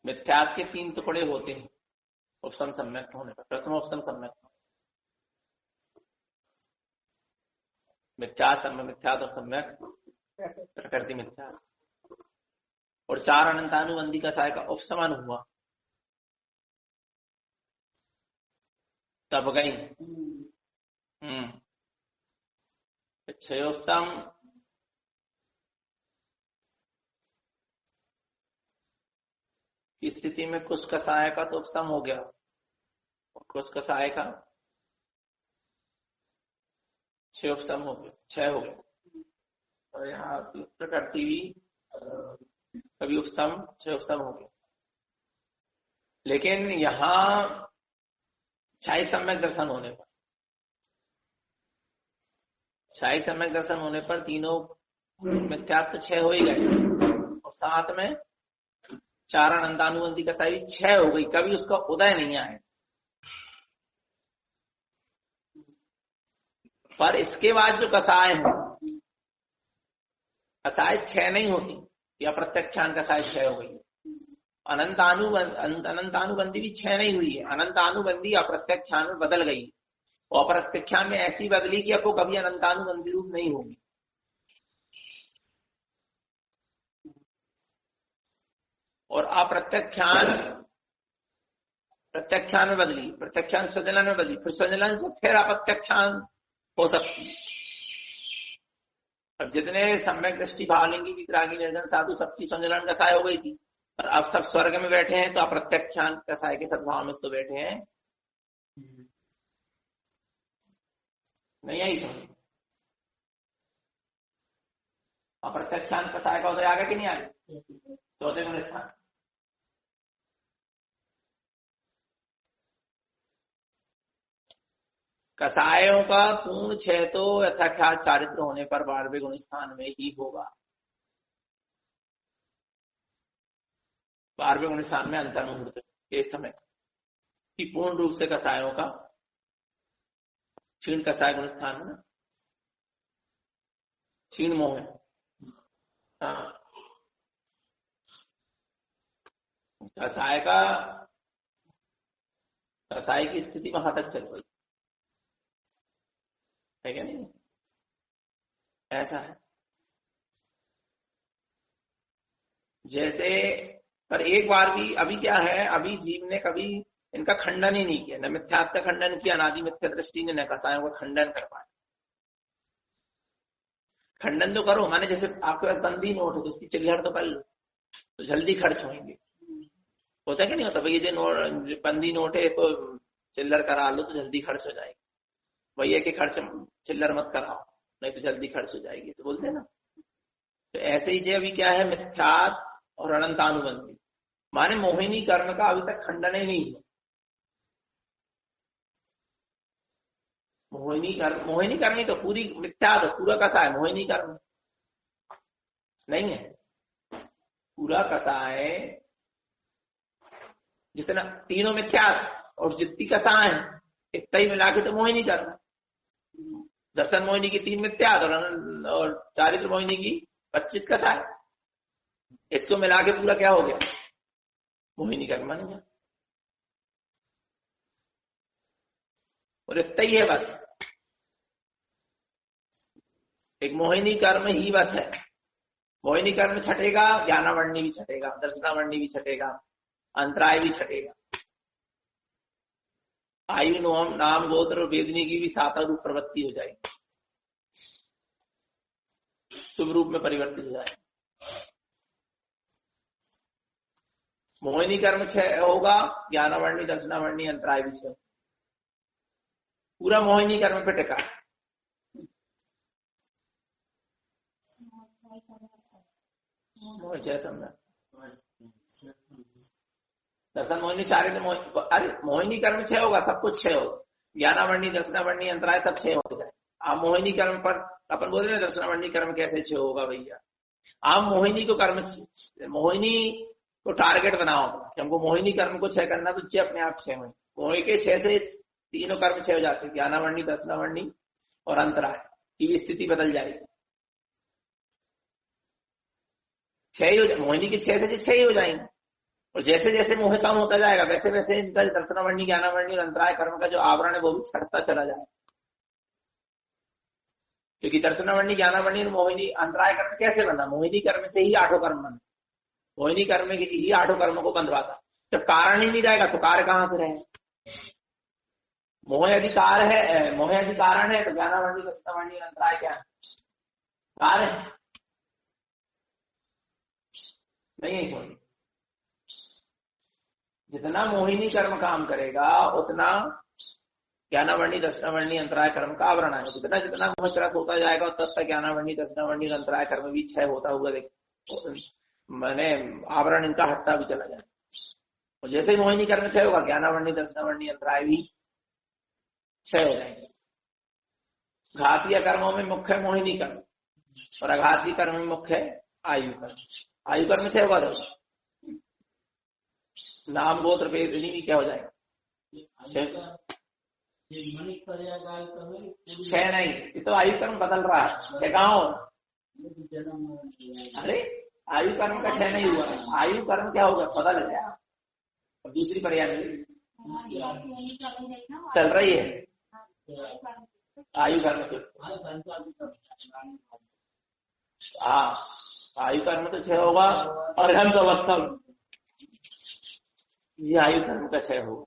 मिथ्यात् के 3 टुकड़े होते हैं उपसम सम्यक होने पर। प्रथम उपसम सम्यक, मिथ्यात् और सम्यक, प्रकृति मिथ्या, और 4 अनंतानुबंधी का सहाय का उपसमन हुआ तब गई। 6 उपसम की स्थिति में कुछ कसाय का तो उपसम हो गया, कुछ कसाय का 6 उपसम हो गया, 6 हो गया। और यहाँ प्रकृति भी कभी उपसम 6 उपसम हो गया। लेकिन यहाँ 6 सम्यक दर्शन होने पर, 6 सम्यक दर्शन होने पर तीनों मिथ्यात्व 6 हो ही गए, और साथ में 4 अनंतानुबंधी कसाई भी 6 हो गई, कभी उसका उदय नहीं आया। पर इसके बाद जो कसाय है, कसाय 6 नहीं होती, या प्रत्यक्षान कसाय 6 हो गई। अनंतानुबंधी भी 6 नहीं हुई है, अनंतानुबंधी अप्रत्यक्षान में बदल गई, और अप्रत्यक्षान में ऐसी बदली कि अब वो कभी अनंतानुबंधी रूप नहीं होगी। और प्रत्यक्षान में बदली, प्रत्यक्षान स्वजलन में बदली, फिर स्वजलन से फिर अप्रत्यक्षान हो सकती। अब जितने सम्यक दृष्टि भावलिंगी वितरागी निर्जन साधु सबकी संजलन कसाय हो गई थी, और अब सब स्वर्ग में बैठे हैं तो अप्रत्यक्षान कसाय के सद्भाव में तो बैठे हैं नहीं आई समझ। अप्रत्यक्षान कसाय का उदय आ गया कि नहीं आ गया? चौथे गुण स्थान कसायों का पूर्ण क्षय तो यथाख्यात चारित्र होने पर 12वें गुण स्थान में ही होगा। 12वें गुण स्थान में अंतर्मुहूर्त के समय कि पूर्ण रूप से कसायों का क्षीण कसाय गुण स्थान में क्षीण मोह है। कसाय की स्थिति वहां तक चल गई है क्या नहीं? ऐसा है जैसे, पर एक बार भी अभी क्या है, अभी जीव ने कभी इनका खंडन ही नहीं किया, न मिथ्यात्व का खंडन किया, अनादि मिथ्या दृष्टि ने न कसायों का खंडन कर पाया। खंडन तो करो, माने जैसे आपके पास बंदी नोट हो तो उसकी चिल्हट तो कर लो तो जल्दी खर्च होंगे, होता है कि नहीं होता? भाई ये जो बंदी नोट है तो चिल्लर करा लो तो जल्दी खर्च हो जाएगी, भैया के खर्च चिल्लर मत कराओ नहीं तो जल्दी खर्च हो जाएगी, तो बोलते हैं ना। तो ऐसे ही जो अभी क्या है, मिथ्यात्व और अनंतानुबंधी, माने मोहिनी कर्म का अभी तक खंडन ही नहीं है। मोहिनी कर्म ही तो पूरी मिथ्यात्व, पूरा कसाय मोहिनी कर्म नहीं है। पूरा कसाय जितना तीनों मिथ्यात्व और जितनी कसाय है इतना ही मिला के तो मोहिनी कर्म। दर्शन मोहिनी की 3 मिथ्यात्व और चारित्र मोहिनी की 25 कसाय, इसको मिला के पूरा क्या हो गया? मोहिनी कर्म बन गया। और इतना ही है बस, एक मोहिनी कर्म ही बस है। मोहिनी कर्म छटेगा, ज्ञानावरणी भी छटेगा, दर्शनावरणी भी छटेगा, अंतराय भी छटेगा, आयु नाम गोत्र और वेदनी की भी साता रूप प्रवृत्ति हो जाएगी, शुभ रूप में परिवर्तित हो जाएगी। मोहिनी कर्म 6 होगा, ज्ञानावरणी दर्शनावरणी अंतराय भी 6, पूरा मोहिनी कर्म पे टिका। दर्शन मोहिनी चारित्र अरे मोहिनी कर्म 6 होगा, सब कुछ 6 होगा, ज्ञानावरणी दर्शनावरणी अंतराय सब 6 हो जाए। आप मोहिनी कर्म पर अपन बोल रहे हैं दर्शनावरणी कर्म कैसे 6 होगा भैया? आप मोहिनी को कर्म, मोहिनी को टारगेट बनाओ कि हमको मोहिनी कर्म को 6 करना, तो 6 अपने आप 6 होंगे। मोहि के 6 से तीनों कर्म 6 हो जाते हैं, ज्ञानावरणी दर्शनावरणी और अंतराय की भी स्थिति बदल जाएगी। 6 ही हो जाए, मोहिनी के 6 से 6 ही हो जाएंगे, और जैसे जैसे मोह कम होता जाएगा वैसे वैसे इनका दर्शनावरणी ज्ञानावरणी और अंतराय कर्म का जो आवरण है वो भी छटता चला जाएगा। क्योंकि दर्शनावरणी ज्ञानावरणी और मोहिनी अंतराय कर्म कैसे बना? मोहिनी कर्म से ही आठों कर्म बना। मोहिनी कर्म ही आठों कर्मों को बंधवाता। जब कारण ही नहीं रहेगा तो कार्य कहां से रहे? मोह अधिकार है, मोह अधिकारण है तो ज्ञानावरणी दर्शनावरणी अंतराय क्या है? कार्य नहीं है। समझ, जितना मोहिनी कर्म काम करेगा उतना ज्ञानावरणी दर्शनावरणी अंतराय कर्म का आवरण है। जितना जितना मोह त्रस होता जाएगा तब तक ज्ञानावरणी दर्शनावरणी अंतराय कर्म भी क्षय होता हुआ मैंने आवरण इनका हटता भी चला जाए। और जैसे ही मोहिनी कर्म क्षय होगा ज्ञानावरणी दर्शनावरणी अंतराय भी क्षय हो जाएंगे। घातीय कर्मों में मुख्य है मोहिनी कर्म और अघातीय कर्म में मुख्य है आयु कर्म। आयु कर्म क्षय होगा तो नाम गोत्र भेद भी क्या हो जाएगा? छह नहीं, ये तो आयु कर्म बदल रहा है। कहाँ हो? अरे आयु कर्म का क्षय नहीं हुआ, आयु कर्म क्या होगा? बदल गया। और दूसरी पर्याय चल रही है आयु कर्म के। हाँ, आयु कर्म तो क्षय होगा और हम तो अवस्था ये आयु कर्म का क्षय होगा।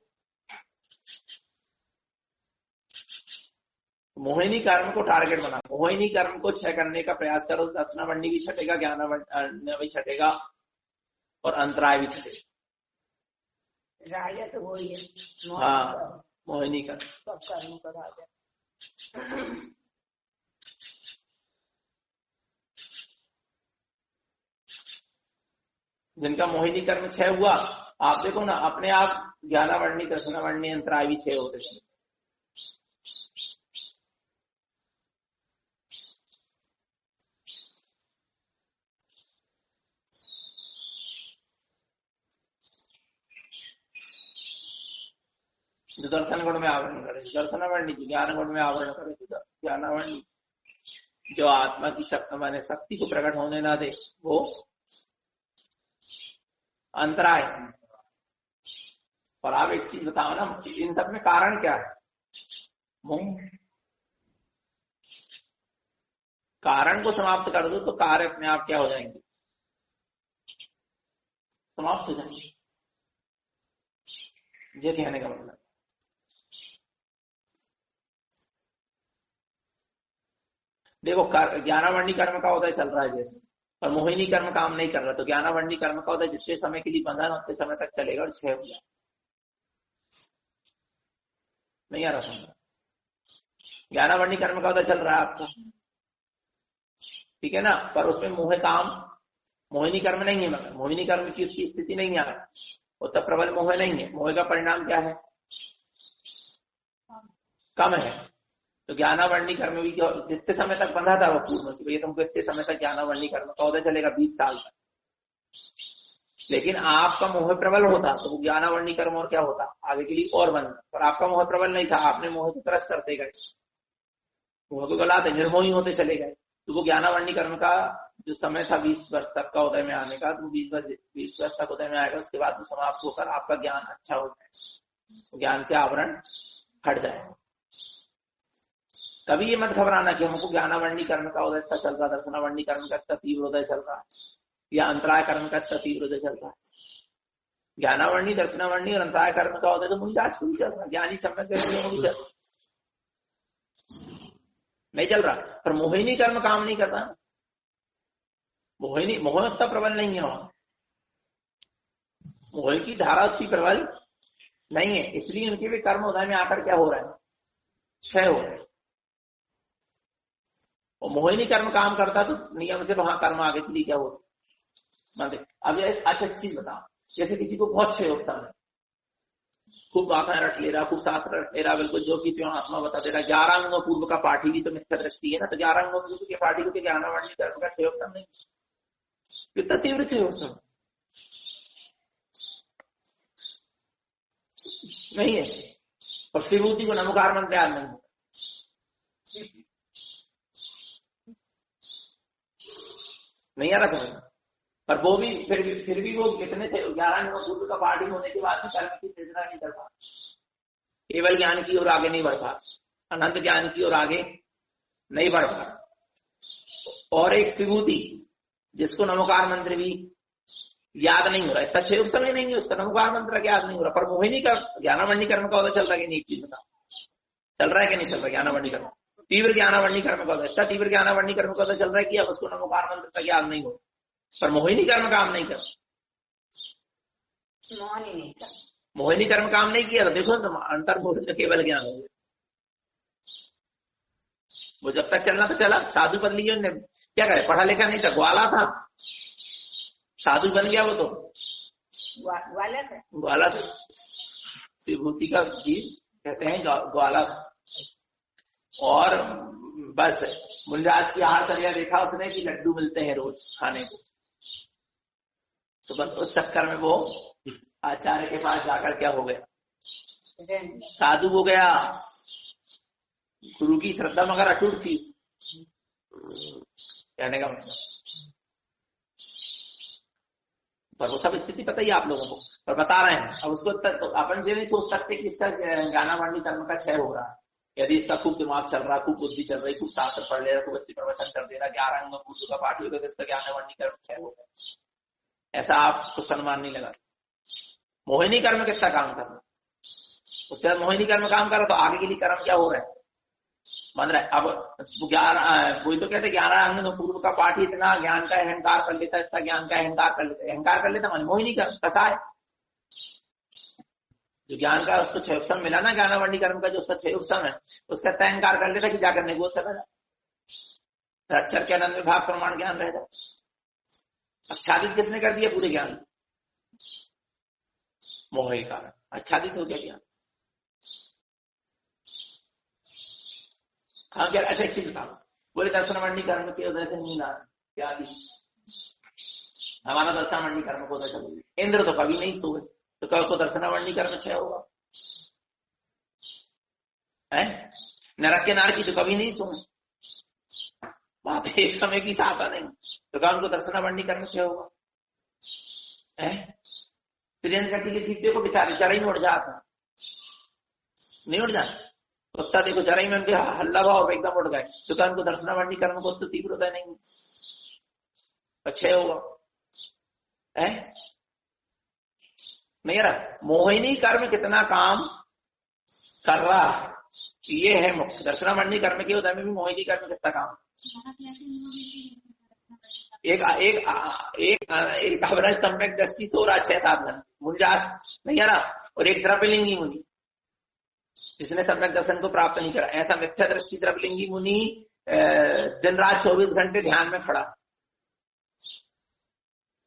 मोहिनी कर्म को टारगेट बना, मोहिनी कर्म को क्षय करने का प्रयास करो। दर्शनावरणी भी छटेगा, ज्ञानावरणी भी छटेगा और अंतराय भी छटेगा। राजा तो वही है। हाँ, मोहिनी कर्म सब कर्म का राजा। जिनका मोहिनी कर्म क्षय हुआ, आप देखो ना अपने आप ज्ञानावरणी दर्शनावरणी अंतराय भी क्षय होते थे। जो दर्शन गुण में आवरण करे, दर्शनावरणी जो ज्ञान गुण में आवरण करे, ज्ञानावरणी जो आत्मा की शक्ति माने शक्ति को प्रकट होने ना दे वो अंतराय। और आप एक चीज बताओ ना, इन सब में कारण क्या है? मोह। कारण को समाप्त कर दो तो कार्य अपने आप क्या हो जाएंगे? समाप्त हो जाएंगे। ये कहने का मतलब। देखो ज्ञानावरणी कर्म का होता है चल रहा है जैसे, और मोहिनी कर्म काम नहीं कर रहा तो ज्ञानावरणी कर्म का होता है जितने समय के लिए बंधन उतने समय तक चलेगा और क्षय हो जाए। नहीं आ रहा समझ? ज्ञानावरणी कर्म का होता चल रहा है आपका, ठीक है ना, पर उसमें मोह काम मोहिनी कर्म नहीं है। मगर मोहिनी कर्म की उसकी स्थिति नहीं आ रही, उतना प्रबल मोह नहीं है। मोह का परिणाम क्या है? कम है। तो ज्ञानावरणी कर्म भी जितने समय तक बंधा था वो पूर्ण, तो ये तुमको इतने समय तक ज्ञानावरणी कर्म का होता चलेगा 20 साल तक। लेकिन आपका मोह प्रबल होता तो वो ज्ञानावरणी कर्म और क्या होता आगे के लिए और बनता। पर आपका मोह प्रबल नहीं था, आपने मोह को त्रस्त करते गए, मोह को गलाते निर्मोही होते चले गए। तो वो ज्ञानावरणी कर्म का जो समय था 20 वर्ष तक का उदय में आने का, तो 20 वर्ष तक उदय में आएगा। उसके बाद वो समाप्त होकर आपका ज्ञान अच्छा हो जाए, ज्ञान से आवरण हट जाए। कभी ये मत घबराना कि हमको ज्ञानावरणी कर्म का उदय अच्छा चल रहा, दर्शनावरणी कर्म का अच्छा तीव्र उदय चल रहा है, या अंतराय कर्म का अच्छा तीव्र उदय चल रहा है। ज्ञानावरणी दर्शनावरणी और अंतराय कर्म का उदय तो मुझे भी चल रहा है, ज्ञानी सम्यक व्यक्तियों भी चल नहीं चल रहा। पर मोहिनी कर्म काम नहीं करता। मोहिनी मोह उतना प्रबल नहीं है वहां, मोह की धारा उतनी प्रबल नहीं है, इसलिए उनके भी कर्म उदय में आकर क्या हो रहा है? क्षय हो रहा है। और मोहिनी कर्म काम करता तो नियम से वहां कर्म आगे के लिए क्या होता। अब ये अच्छा चीज बताओ, जैसे किसी को बहुत क्षय होता है, खूब आंखें रट ले रहा, खूब शास्त्र रट ले रहा, बिल्कुल जो कि त्यों आत्मा बता दे रहा, 11 अंगों पूर्व का पाठी भी तो मिथ्या दृष्टि है ना, तो 11 अंगों के पाठी को ज्ञानावरणी कर्म का क्षय नहीं, कितना तीव्र क्षय नहीं है। और श्रीमूर्ति को नमकार मंत्र याद नहीं होता। नहीं आ रहा समझ? पर वो भी फिर भी वो कितने से 11 अंगों पूर्व का पाठ ही होने के बाद भी कर्म की सृजना नहीं कर पा, केवल ज्ञान की ओर आगे नहीं बढ़ पा, अनंत ज्ञान की ओर आगे नहीं बढ़ पा। और एक विभूति जिसको नमोकार मंत्र भी याद नहीं हो रहा है, इतना अच्छे समय नहीं है उसका, नमोकार मंत्र याद नहीं हो रहा, पर मोहिनी का ज्ञानावरणी कर्म का पता चल रहा है कि नहीं, एक चीज बता, चल रहा है कि नहीं चल रहा ज्ञानावरणी कर्म, तीव्र ज्ञानावरणी कर्म का इतना तीव्र ज्ञानावरणी कर्म का पता चल रहा है कि अब उसको नमोकार मंत्र तक याद नहीं हो, पर मोहिनी कर्म काम नहीं कर, मोहिनी कर्म काम नहीं किया तो देखो अंतर्मोहित तो केवल ज्ञान हो गया। वो जब तक चलना तो चला, साधु बन लिया ने, क्या करे, पढ़ा लिखा नहीं था, ग्वाला था, साधु बन गया वो तो ग्वाला था, विभूति का गीत कहते हैं ग्वाला था। और बस मुंजाज की आहारचर्या देखा उसने कि लड्डू मिलते हैं रोज खाने को, तो बस उस चक्कर में वो आचार्य के पास जाकर क्या हो गया, साधु हो गया। गुरु की श्रद्धा मगर अटूट थी, कहने का मतलब, पर वो सब स्थिति पता ही आप लोगों को, पर बता रहे हैं। अब उसको तो अपन ये नहीं सोच सकते कि इसका ज्ञानावरणी कर्म का क्षय हो रहा है, यदि इसका खूब दिमाग चल रहा, खूब बुद्धि चल रही, खूब शास्त्र पढ़ ले रहा, खूब अच्छी प्रवचन कर दे रहा, 11 अंग पूर्व का पाठ होगा तो इसका ज्ञानावरणी कर्म क्षय होगा, ऐसा आपको सम्मान नहीं लगा। मोहिनी कर्म कितना काम करना, उसके बाद मोहिनी कर्म काम कर रहा तो आगे के लिए कर्म क्या हो रहा है, बन रहा है। अब 11 कोई तो कहते 11 अंग पूर्व का पाठ ही इतना ज्ञान का अहंकार कर लेता, इतना ज्ञान का अहंकार कर लेता मान मोहिनी का कसा है, जो ज्ञान का उसको 6 उपसम मिला ना, ज्ञानावरणी कर्म का जो उसका 6 उपसम है, उसका तय अहंकार कर लेता कि जाकर नहीं बोल सकता, अक्षर के अनंत विभाग प्रमाण ज्ञान रह जाए। आच्छादित किसने कर दिया पूरे ज्ञान, मोह के कारण आच्छादित हो गया ज्ञान। हाँ क्या, अच्छा एक चीज बताओ, बोले दर्शनवरणी कर्म की वजह से नींद आ क्या दी, हमारा दर्शनवरणी कर्म को वजह, इंद्र तो कभी नहीं सोए, तो कल को दर्शनवरणी कर्म क्षय होगा, है नरक के नार की तो कभी नहीं सोए, वहां पे एक समय की साथ नहीं, तो क्या उनको दर्शनवरणी कर्म क्षय होगा, है त्रियंत्र के ठीक देखो बेचारे चढ़ाई में उड़ जाता, नहीं उड़ जाता, कुत्ता देखो चढ़ाई में उनके हल्ला भाव और एकदम उड़ गए, तो क्या उनको दर्शनवरणी कर्म को तो तीव्रता नहीं, अच्छे होगा, है नहीं यार। मोहिनी कर्म कितना काम कर रहा है, ये है मुख्य दर्शनवरणी कर्म के उदय में भी मोहिनी कर्म कितना काम, एक एक एक एक अवरज सम्यक दृष्टि से हो रहा 6-7 घंटे मुंजास नहीं यार, और एक द्रव्यलिंगी मुनि जिसने सम्यक दर्शन को प्राप्त नहीं करा, ऐसा मिथ्या दृष्टि द्रव्यलिंगी मुनि दिन रात 24 घंटे ध्यान में खड़ा,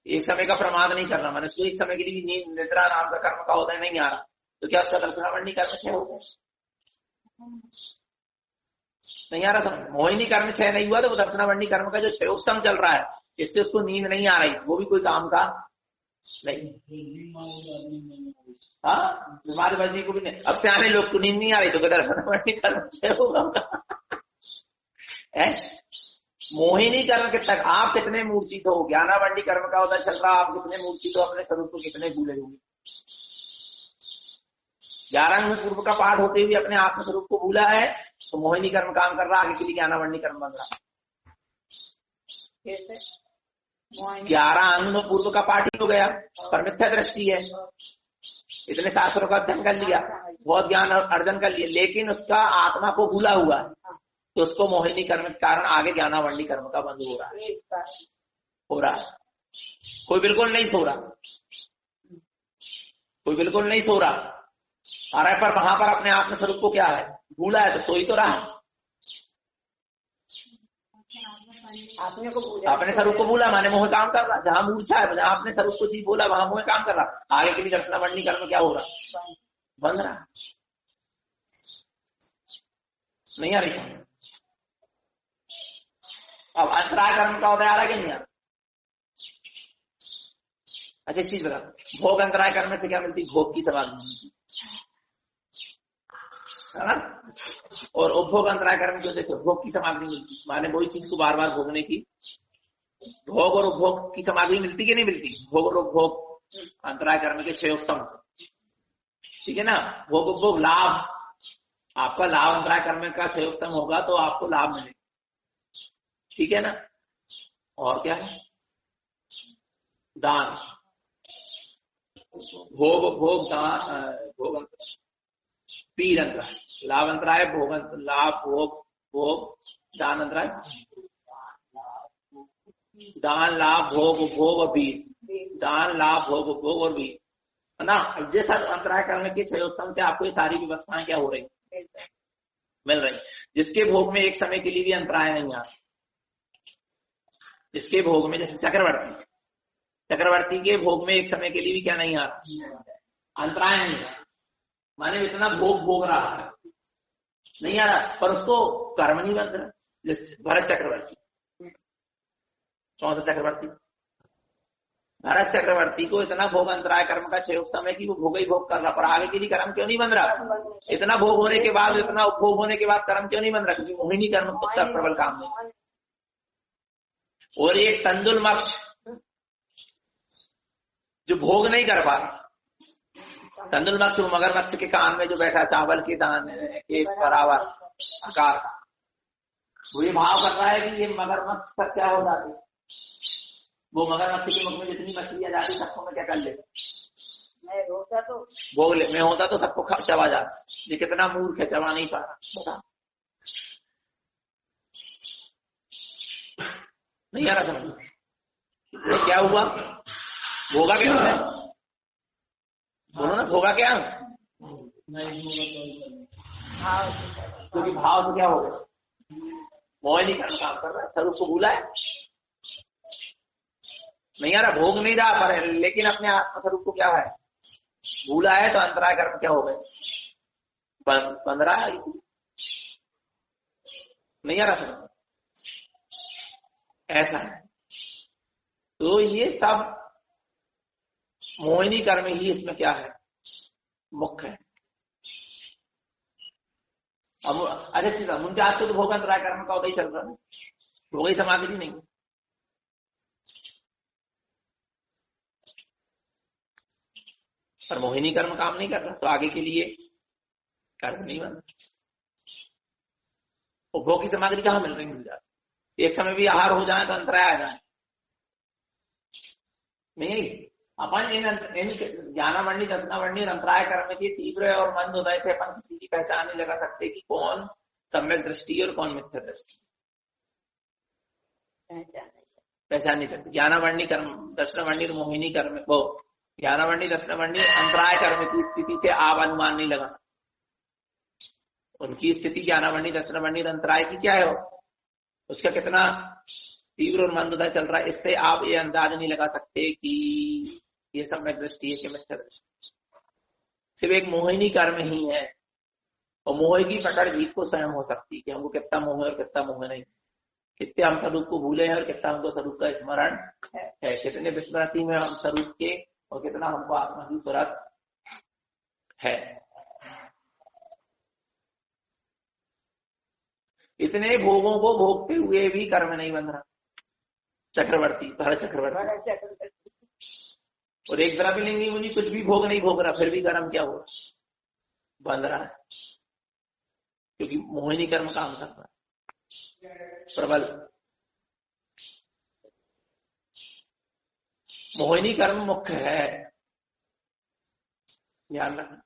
एक समय का प्रमाद नहीं करना, मैंने उसको एक समय के लिए नींद निद्रा नाम का कर्म का उदय नहीं आ रहा, तो क्या उसका दर्शनवरणी कर्म क्षय हो गया, नहीं आ रहा समझ। मोहिनी कर्म क्षय नहीं हुआ तो वो दर्शनवरणी कर्म का जो क्षयोपसम चल रहा है, इससे उसको नींद नहीं आ रही, वो भी कोई काम का नहीं। हाँ बीमारी बजने को भी नहीं, अब से आने लोग को नींद नहीं आ रही तो दर्शनवरणी कर्म क्षय होगा। मोहिनी कर्म के तक आप कितने मूर्छित हो, ज्ञानावरणी कर्म का उदय चल रहा, आप कितने मूर्छित हो, अपने स्वरूप को कितने भूले होंगे, 11 अंग पूर्व का पाठ होते हुए अपने आत्म स्वरूप को भूला है, तो मोहिनी कर्म काम कर रहा, आगे के लिए ज्ञानावरणी कर्म बन रहा। 11 अंग पूर्व का पाठ ही हो गया, पर मिथ्या दृष्टि है, इतने शास्त्रों का अध्ययन कर लिया, बहुत ज्ञान अर्जन कर लिया, लेकिन उसका आत्मा को भूला हुआ है, तो उसको मोहिनी कर्म के कारण आगे ज्ञानावरणी कर्म का बंद हो रहा है। कोई बिल्कुल नहीं सो रहा, कोई बिल्कुल नहीं सो रहा आ रहा है, पर वहां पर अपने आत्म स्वरूप को क्या है भूला है, तो सो ही तो रहा, अपने स्वरूप को भूला माने मोह काम कर रहा, जहां मूर्छा है जहां अपने स्वरूप को जी बोला वहां मोह काम कर रहा, आगे के लिए दर्शनवरणी कर्म क्या हो रहा, बंद रहा, नहीं आ रही। अब अंतराय कर्म का उदय आ रहा कि नहीं आ रहा। अच्छा एक चीज बता, भोग अंतराय कर्म से क्या मिलती, भोग की समाधि है ना, और उपभोग अंतराय कर्म की वजह से भोग की समाधि मिलती, माने वही चीज को बार बार भोगने की भोग और उपभोग की समाधि मिलती कि नहीं मिलती? भोग और उपभोग अंतराय कर्म के 6 उपशम से, ठीक है ना। भोग उपभोग लाभ, आपका लाभ अंतराय कर्म का 6 उपशम होगा तो आपको लाभ मिलेगा, ठीक है ना। और क्या है? दान, भोग भोग दान, भोग पीर अंतराय, लाभ अंतराय, भोग लाभ भोग भोग, दान अंतराय, दान लाभ भोग उपभोग और बीज, दान लाभ भोग उपभोग और बीज, है ना। जैसा अंतराय करने के 6 उत्सव से आपको ये सारी व्यवस्थाएं क्या हो रही, मिल रही। जिसके भोग में एक समय के लिए भी अंतराय नहीं आता, जिसके भोग में, जैसे चक्रवर्ती, चक्रवर्ती के भोग में एक समय के लिए भी क्या नहीं आता, अंतराय नहीं आता। माने इतना भोग भोग रहा है, नहीं आ रहा, पर उसको कर्म नहीं बन रहा। जैसे भरत चक्रवर्ती, कौन सा चक्रवर्ती? भरत चक्रवर्ती को इतना भोग अंतराय कर्म का 6 समय की वो भोग ही भोग कर रहा, पर आगे के लिए कर्म क्यों नहीं बन रहा? इतना भोग होने के बाद, इतना उपभोग होने के बाद कर्म क्यों नहीं बन रहा? क्योंकि मोहिनी कर्म का प्रबल काम नहीं। और एक तंदुल मक्ष जो भोग नहीं कर पा रहा, तंदुल मक्ष मगरमच्छ के कान में जो बैठा, चावल के दाने के बराबर आकार का, वो ये भाव कर रहा है कि ये मगरमच्छ तक क्या हो जाती, वो मगरमच्छ के मुख में जितनी मछलियां जाती सबको मैं क्या कर लेता, मैं होता तो भोग ले, मैं होता तो सबको चबा जाता। ये कितना मूर्ख है, चबा नहीं पा रहा, बता नहीं आ रहा समझ। तो क्या हुआ, भोगा क्या है, बोलो ना, भोगा क्या? क्योंकि भाव से क्या हो गया, मोहिनी कर्म काम कर रहा है, स्वरूप को भूला है, नहीं आ रहा, भोग नहीं रहा पर लेकिन अपने आत्मा स्वरूप को क्या है, भूला है। तो अंतराय कर्म क्या हो गए, बन रहा है, नहीं आ रहा समझ, ऐसा है। तो ये सब मोहिनी कर्म ही इसमें क्या है, मुख्य है। अच्छा ठीक है, मुझे आज तो भोग अंतराय कर्म का होता ही चल रहा है, भोग ही समाधि नहीं, पर मोहिनी कर्म काम नहीं कर रहा, तो आगे के लिए कर्म नहीं बन। उपभोग की सामग्री कहाँ मिल रही, मिल जाती, एक समय भी आहार हो जाए तो अंतराय आ जाए, नहीं। अपन इन ज्ञानावरणी दर्शनावरणी अंतराय कर्म की तीव्र और मंद उदय से अपन किसी की पहचान नहीं लगा सकते कि कौन सम्यक दृष्टि और कौन मिथ्या दृष्टि, पहचान नहीं सकते। ज्ञानावरणी कर्म दर्शनावरणी और मोहिनी कर्म, वो ज्ञानावरणी दर्शनावरणी अंतराय कर्म की स्थिति से आप अनुमान नहीं लगा सकते, उनकी स्थिति ज्ञानावरणी दर्शनावरणी अंतराय की क्या है, उसका कितना तीव्र और मंद उदय चल रहा है, इससे आप ये अंदाज नहीं लगा सकते कि ये सम्यक दृष्टि है कि मिथ्या दृष्टि। सिर्फ एक मोहिनी कर्म ही है, और मोह की पकड़ जीत को स्वयं हो सकती है कि हमको कितना मोह है और कितना मोह नहीं, कितने हम स्वरूप को भूले हैं और कितना हमको स्वरूप का स्मरण है, कितने विस्मृति में हम स्वरूप के और कितना हमको आत्मा की सुरत है। इतने भोगों को भोगते हुए भी कर्म नहीं बन रहा, चक्रवर्ती, भरत चक्रवर्ती, और एक तरफ भी लिंगी मुनि कुछ भी भोग नहीं भोग रहा, फिर भी कर्म क्या हो रहा, बन रहा है, क्योंकि मोहिनी कर्म काम कर रहा है प्रबल। मोहिनी कर्म मुख्य है, ध्यान रखना।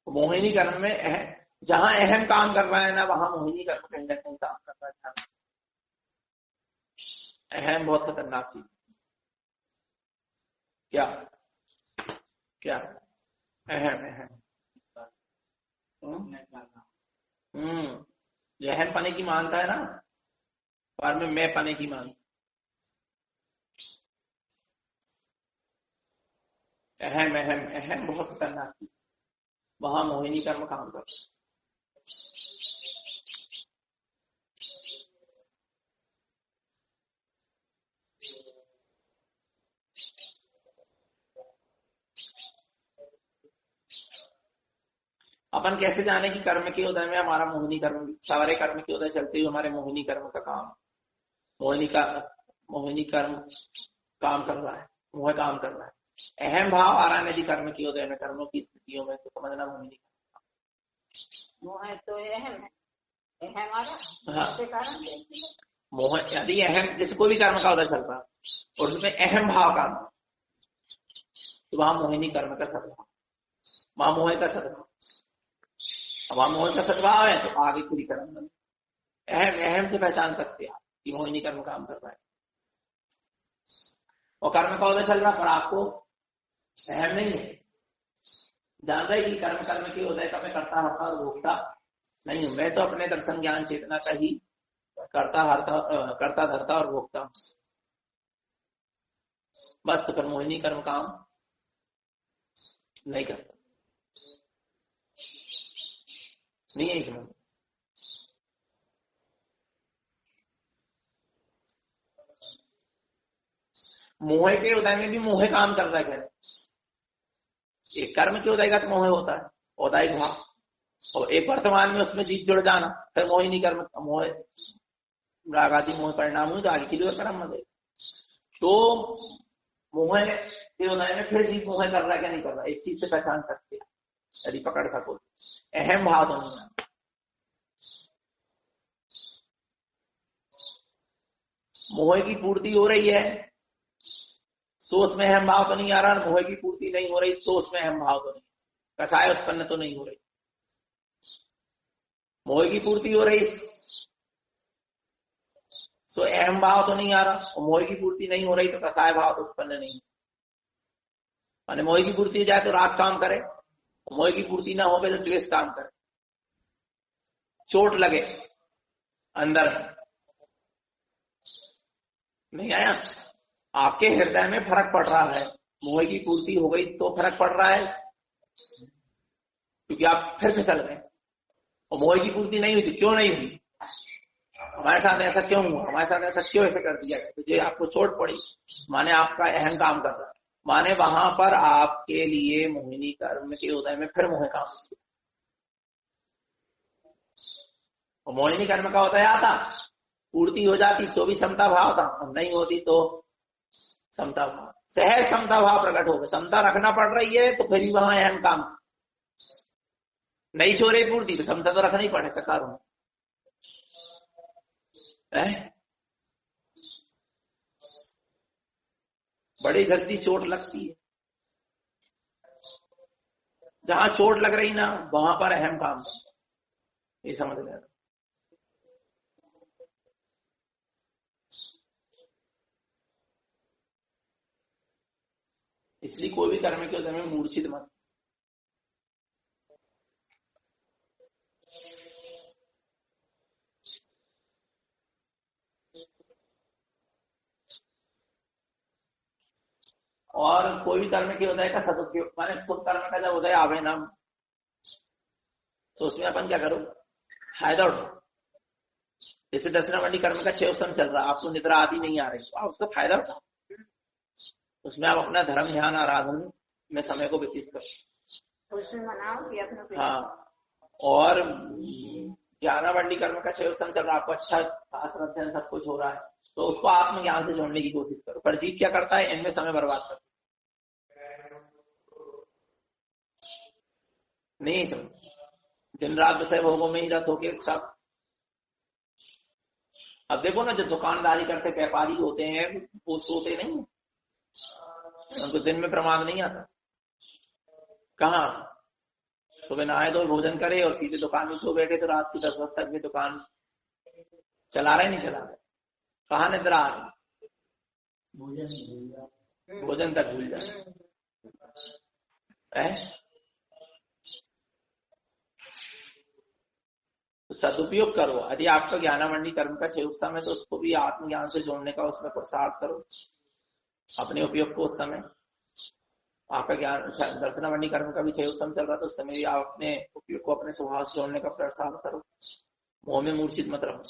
मोहिनी कर्म में जहां अहम काम कर रहा है ना, वहां मोहिनी कर्म कहीं ना कहीं काम कर रहा है। अहम बहुत खतरनाक चीज, क्या क्या अहम अहम, जो अहम पाने की मानता है ना, बाद में मैं पाने की मानता, अहम अहम अहम बहुत खतरनाक चीज, वहां मोहिनी कर्म काम करता है। अपन कैसे जाने कि कर्म के उदय में हमारा मोहिनी कर्म, सारे कर्म के उदय चलते हुए हमारे मोहिनी कर्म का काम, मोहिनी कर्म काम कर रहा है, मोह काम कर रहा है। अहम भाव आ रहा है यदि कर्म के उदय में, कर्मों की स्थितियों में, तो समझना मोहिनी मोह तो अहम है, अहम आ रहा। हाँ, उसके कारण मोह यदि अहम, जैसे कोई भी कर्म का उदय चल रहा है और उसमें अहम भाव काम, तो वहां मोहिनी कर्म का सद्भाव, वहां मोह का सद्भाव, वहां मोह का सद्भाव है तो आगे पूरी कर्म बने। अहम से पहचान सकते हैं आप कि मोहिनी कर्म काम कर रहा है और कर्म का उदय चल रहा, पर आपको अहम नहीं है, जान रहे कि कर्म के उदय का मैं करता हरता और भोगता नहीं हूं, मैं तो अपने दर्शन ज्ञान चेतना का ही करता धरता और भोगता हूं बस। तो फिर मोहिनी कर्म काम नहीं करता, नहीं है समझ। मोह के उदय में भी मोह काम कर रहा है, कह रहे एक कर्म के उदय का तो मोह होता है, औदायिक भाव, और एक वर्तमान में उसमें जीत जुड़ जाना, फिर मोहिनी कर्म, मोह राग आदि मोह परिणाम हुई तो आगे की कर्म में। तो मोह के उदय में फिर जीत मोह कर रहा है क्या नहीं कर रहा, एक चीज से पहचान सकते हैं यदि पकड़ सको। अहम भाव तो नहीं है, मोह की पूर्ति हो रही है तो उसमें अहम भाव तो नहीं आ रहा, मोह की पूर्ति नहीं हो रही तो उसमें अहम भाव तो नहीं, कसाय उत्पन्न तो नहीं हो रही। मोह की पूर्ति हो रही तो अहम भाव तो नहीं आ रहा, और मोह की पूर्ति नहीं हो रही तो कसाय भाव तो उत्पन्न नहीं। माने मोह की पूर्ति हो जाए तो राग काम करे, मोह की पूर्ति ना हो तो द्वेष काम करे, चोट लगे अंदर नहीं आया, आपके हृदय में फर्क पड़ रहा है, मोह की पूर्ति हो गई तो फर्क पड़ रहा है क्योंकि आप फिर फिसल गए, और मोह की पूर्ति नहीं हुई थी, क्यों नहीं हुई, हमारे साथ ऐसा क्यों हुआ, हमारे साथ ऐसा क्यों ऐसे कर दिया, तो जो आपको चोट पड़ी माने आपका अहम काम कर रहा है, माने वहां पर आपके लिए मोहिनी कर्म के उदय में फिर मोह काम, और मोहिनी कर्म का उदय आता, पूर्ति हो जाती तो भी समता भाव था, नहीं होती तो समता भाव, सहज समता भाव प्रकट हो गया, समता रखना पड़ रही है तो फिर भी वहां अहम काम, नहीं छोरे पूर्ति तो समता तो रखना ही पड़ेगा कारण है। बड़ी जल्दी चोट लगती है, जहां चोट लग रही ना वहां पर अहम काम, ये समझ लेना। इसलिए कोई भी कर्म के उदय में मूर्छित मत, और कोई भी कर्म के उदय का सदुपयोग, माने शुभ कर्म का जब उदय आवे ना तो उसमें अपन क्या करो, फायदा उठाओ। जैसे दसरा मंडी कर्म का 6 उत्सव चल रहा, आपको निद्रा आदि नहीं आ रही तो आप उसका फायदा उठाओ, उसमें आप अपना धर्म ध्यान आराधन में समय को व्यतीत करो, उसमें मनाओ कि अपने। हाँ, और 11 मंडी कर्म का 6 उत्सव चल रहा, आपको अच्छा शास्त्र अध्ययन सब कुछ हो रहा है तो उसको आत्मज्ञान से जोड़ने की कोशिश करो। पर जीत क्या करता है, इनमें समय बर्बाद करता नहीं समझ, दिन रात विषय भोगों में ही रत होके सब। अब देखो ना, जो दुकानदारी करते व्यापारी होते हैं वो सोते नहीं, उनको दिन में प्रमाद नहीं आता, कहाँ सुबह नहाए धोए भोजन करे और सीधे दुकान में सो बैठे तो रात की 10 बजे तक भी दुकान चला रहे नहीं चला रहे, कहाँ निद्रा आ रही, भोजन तक भूल जाए। तो सदुपयोग करो, यदि आपका ज्ञानामंडी कर्म का 6 उत्सव है तो उसको भी आत्मज्ञान से जोड़ने का उसमें प्रसार करो, अपने उपयोग को। उस समय आपका ज्ञान दर्शनामंडी कर्म का भी 6 उत्सव चल रहा तो उस समय भी आप अपने उपयोग को अपने स्वभाव से जोड़ने का प्रसार करो, मोह में मूर्छित मत रहो।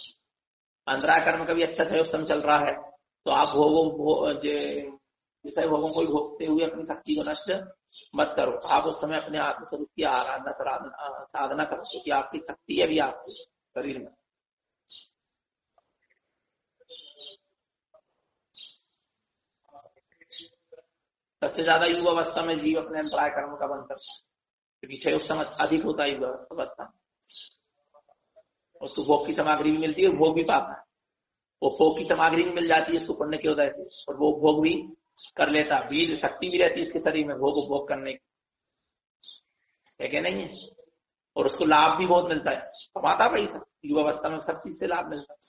अंतराय कर्म का भी अच्छा 6 उत्सव चल रहा है तो आप विषय भोगों को भोगते हुए अपनी शक्ति को नष्ट मत करो। आप उस समय अपने आत्मस्वरूप की आराधना साधना करो, क्योंकि आपकी शक्ति है भी आपके शरीर में। सबसे ज्यादा युवा अवस्था में जीव अपने अंतराय कर्म का बंध करता है, क्योंकि क्षय समय अधिक होता है युवा अवस्था में। उसको भोग की सामग्री भी मिलती है और भोग भी पाता है। वो भोग की सामग्री भी मिल जाती है इसको पुण्य के उदय से, और वो भोग भी कर लेता, वीर शक्ति भी रहती है इसके शरीर में भोग करने की, है क्या नहीं है। और उसको लाभ भी बहुत मिलता है, कमाता पैसा युवा अवस्था में, सब चीज से लाभ मिलता है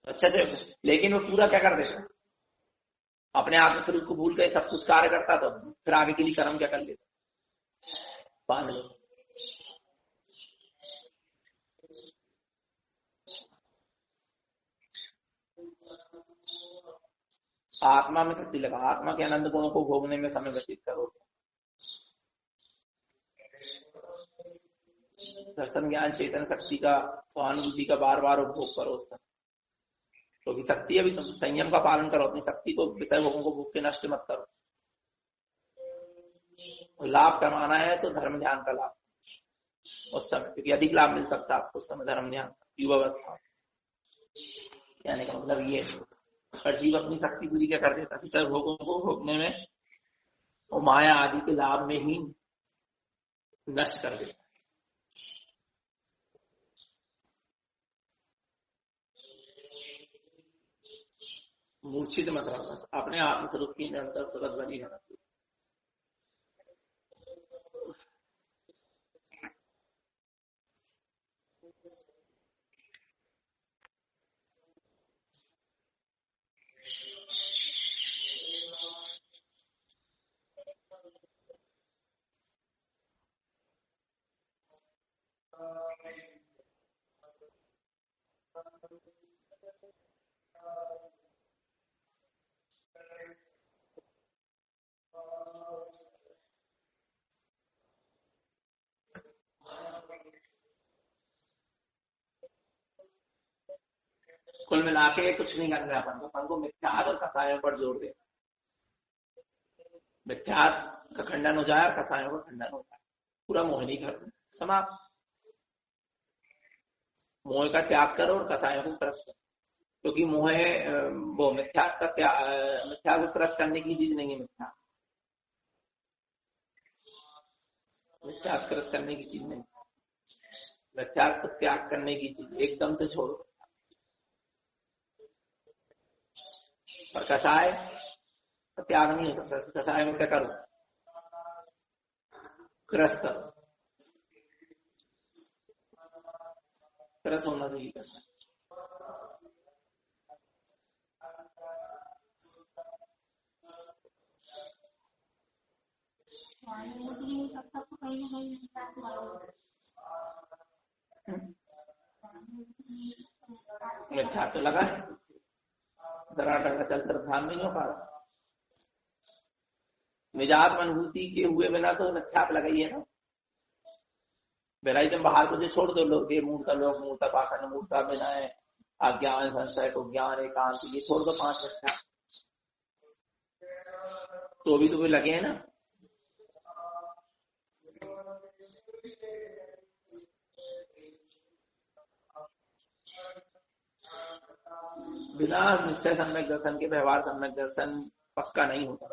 अच्छा से। लेकिन वो पूरा क्या कर देता, अपने आत्मस्वरूप को भूल के सब कुछ कार्य करता, तो फिर आगे के लिए कर्म क्या कर लेता, बांध लो। आत्मा में शक्ति लगा, आत्मा के आनंद गुणों को भोगने में समय व्यतीत करो। दर्शन ज्ञान चेतन शक्ति का सहानुभूति का बार बार उपभोग करो उस समय, क्योंकि शक्ति अभी तुम संयम का पालन करो, अपनी शक्ति को विषय भोगों को भूख के नष्ट मत करो। लाभ कमाना है तो धर्म ध्यान का लाभ उस समय, क्योंकि अधिक लाभ मिल सकता है आपको उस समय धर्म ध्यान युवावस्था। कहने का मतलब ये, और जीव अपनी शक्ति पूरी क्या कर देता, विषय भोगों को भोगने में और माया आदि के लाभ में ही नष्ट कर देता। मूर्छित मत रहो, बस अपने आत्मस्वरूप की निरंतर सुरत बनी रहना। कुल मिला के कुछ नहीं करना है अपन को मिथ्यात्व और कसायों पर जोर दे। मिथ्यात्व का खंडन हो जाए और कसायों का खंडन हो जाए, पूरा मोहिनी कर समाप्त। मोह का त्याग करो और कसायों को त्रस्त करो, क्योंकि मोह वो मिथ्यात्व का मिथ्या को त्रस्त करने की चीज नहीं है। मिथ्यात्व त्रस्त करने की चीज नहीं, मिथ्यात्व त्याग करने की चीज, एकदम से छोड़ो। और कसाय त्याग नहीं हो सकता, कसाय में क्या करो, त्रस्त त्रस्त होना चाहिए। मिथ्या तो लगा है, जरा का चल कर ध्यान नहीं हो पा रहा। निजात अनुभूति के हुए बिना तो मिथ्या लगा ही है ना। बेराई बाहर को छोड़ दो, लोग मूर्ता लोग मूर्ता पाखंड मूर्ता बिना है, अज्ञान संशय को ज्ञान एकांत, ये छोड़ दो 5 मिथ्या, तो भी तो लगे हैं ना। बिना निश्चय सम्यक दर्शन के व्यवहार सम्यक दर्शन पक्का नहीं होता।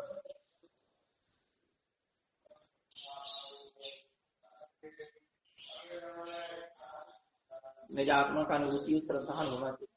निजात्मा का अनुभूति श्रद्धा होना चाहिए।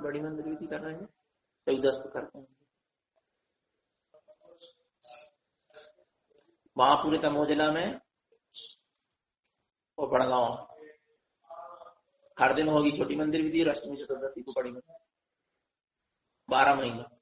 बड़ी मंदिर विधि कर रहे हैं, 14 को करते हैं। महापुरी तमोह जिला में और बड़गांव हर दिन होगी छोटी मंदिर विधि और अष्टमी चतुर्दशी को बड़ी मंदिर, 12 महीने।